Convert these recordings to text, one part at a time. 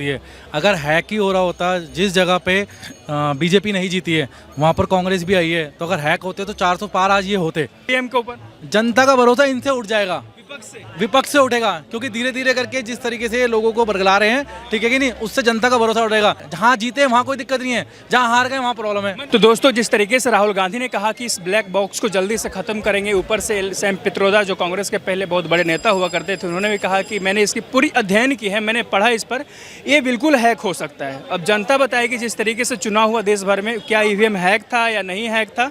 सकती है। अगर हैक ही हो रहा होता, जिस जगह पे बीजेपी नहीं जीती है वहाँ पर कांग्रेस भी आई है, तो अगर हैक होते तो 400 पार आज ये होते। पीएम के ऊपर जनता का भरोसा इनसे उठ जाएगा, विपक्ष से। विपक्ष से उठेगा, क्योंकि धीरे धीरे करके जिस तरीके से ये लोगों को बरगला रहे हैं, ठीक है कि नहीं, उससे जनता का भरोसा उठेगा। जहाँ जीते वहाँ कोई दिक्कत नहीं है, जहाँ हार गए वहाँ प्रॉब्लम है। तो दोस्तों, जिस तरीके से राहुल गांधी ने कहा कि इस ब्लैक बॉक्स को जल्दी से खत्म करेंगे, ऊपर से सैम पित्रोदा जो कांग्रेस के पहले बहुत बड़े नेता हुआ करते थे, उन्होंने भी कहा कि मैंने इसकी पूरी अध्ययन की है, मैंने पढ़ा इस पर, ये बिल्कुल हैक हो सकता है। अब जनता बताएगी जिस तरीके से चुनाव हुआ देश भर में, क्या ईवीएम हैक था या नहीं हैक था,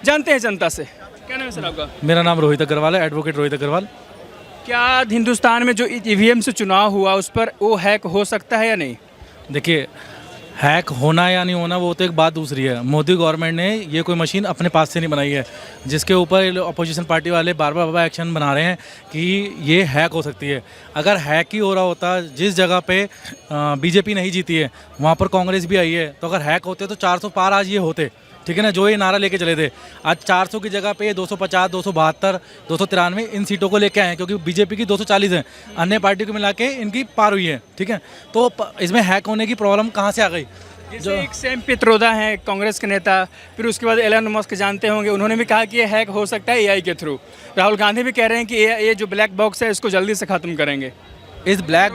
जानते हैं जनता से। क्या नाम है सर आपका? मेरा नाम रोहित अग्रवाल है, एडवोकेट रोहित अग्रवाल। क्या हिंदुस्तान में जो ईवीएम से चुनाव हुआ उस पर वो हैक हो सकता है या नहीं? देखिए, हैक होना या नहीं होना वो तो एक बात दूसरी है। मोदी गवर्नमेंट ने ये कोई मशीन अपने पास से नहीं बनाई है, जिसके ऊपर अपोजिशन पार्टी वाले बार बार एक्शन बना रहे हैं कि ये हैक हो सकती है। अगर हैक ही हो रहा होता, जिस जगह पे बीजेपी नहीं जीती है वहाँ पर कांग्रेस भी आई है, तो अगर हैक होते तो 400 पार आज ये होते, ठीक है ना, जो ये नारा लेके चले थे। आज 400 की जगह पे 250, 272, 293 इन सीटों को लेके आए हैं, क्योंकि बीजेपी की 240 है, अन्य पार्टी को मिला के इनकी पार हुई है, ठीक है। तो इसमें हैक होने की प्रॉब्लम कहाँ से आ गई? जो एक सैम पित्रोदा हैं कांग्रेस के नेता, फिर उसके बाद एलन मस्क जानते होंगे, उन्होंने भी कहा कि ये हैक हो सकता है एआई के थ्रू। राहुल गांधी भी कह रहे हैं कि ये जो ब्लैक बॉक्स है इसको जल्दी से खत्म करेंगे। इस ब्लैक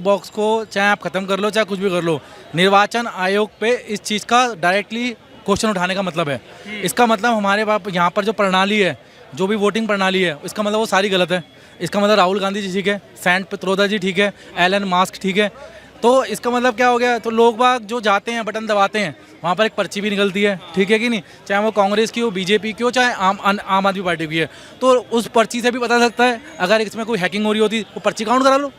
बॉक्स को चाहे आप ख़त्म कर लो, चाहे कुछ भी कर लो, निर्वाचन आयोग पे इस चीज़ का डायरेक्टली क्वेश्चन उठाने का मतलब है। इसका मतलब हमारे पास यहाँ पर जो प्रणाली है, जो भी वोटिंग प्रणाली है, इसका मतलब वो सारी गलत है। इसका मतलब राहुल गांधी जी ठीक है, सैम पित्रोदा जी ठीक है, एलन मस्क ठीक है। तो इसका मतलब क्या हो गया? तो लोग बाग जो जाते हैं, बटन दबाते हैं, वहाँ पर एक पर्ची भी निकलती है, ठीक है कि नहीं, चाहे वो कांग्रेस की हो, बीजेपी की हो, चाहे आम आदमी पार्टी की है। तो उस पर्ची से भी पता लगता है, अगर इसमें कोई हैकिंग हो रही होती वो पर्ची काउंट करा लो।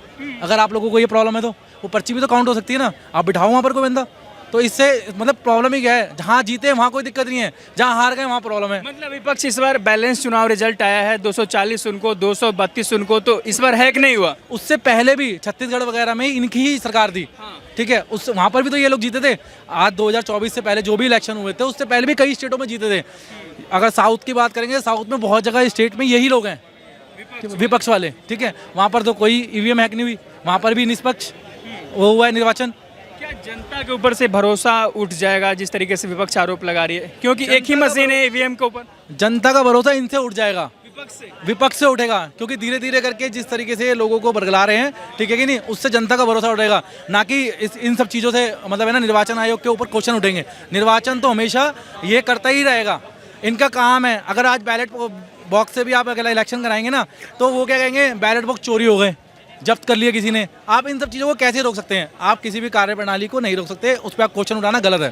अगर आप लोगों को ये प्रॉब्लम है तो वो पर्ची भी तो काउंट हो सकती है ना, आप बिठाओ वहाँ पर कोई बंदा। तो इससे मतलब प्रॉब्लम ही क्या है? जहाँ जीते वहाँ कोई दिक्कत नहीं है, जहाँ हार गए वहाँ प्रॉब्लम है। मतलब विपक्ष इस बार बैलेंस चुनाव रिजल्ट आया है, 240 उनको, 232 उनको, तो इस बार हैक नहीं हुआ। उससे पहले भी छत्तीसगढ़ वगैरह में इनकी ही सरकार थी, ठीक है, उस वहाँ पर भी तो ये लोग जीते थे। आज 2024 से पहले जो भी इलेक्शन हुए थे, उससे पहले भी कई स्टेटों में जीते थे। अगर साउथ की बात करेंगे, साउथ में बहुत जगह स्टेट में यही लोग हैं, विपक्ष वाले, ठीक है। वहाँ पर तो कोई ईवीएम हैक नहीं हुई, वहाँ पर भी निष्पक्ष वो हुआ है निर्वाचन। क्या जनता के ऊपर से भरोसा उठ जाएगा जिस तरीके से विपक्ष आरोप लगा रही है, क्योंकि एक ही मशीन है ईवीएम के ऊपर? जनता का भरोसा इनसे उठ जाएगा, विपक्ष से उठेगा, क्योंकि धीरे धीरे करके जिस तरीके से ये लोगों को बरगला रहे हैं, ठीक है कि नहीं, उससे जनता का भरोसा उठेगा। ना कि इन सब चीज़ों से मतलब है ना, निर्वाचन आयोग के ऊपर क्वेश्चन उठेंगे। निर्वाचन तो हमेशा ये करता ही रहेगा, इनका काम है। अगर आज बैलेट बॉक्स से भी आप अगर इलेक्शन कराएंगे ना, तो वो क्या कहेंगे, बैलेट बॉक्स चोरी हो गए, जब्त कर लिया किसी ने। आप इन सब चीज़ों को कैसे रोक सकते हैं? आप किसी भी कार्यप्रणाली को नहीं रोक सकते, उस पर आप क्वेश्चन उठाना गलत है।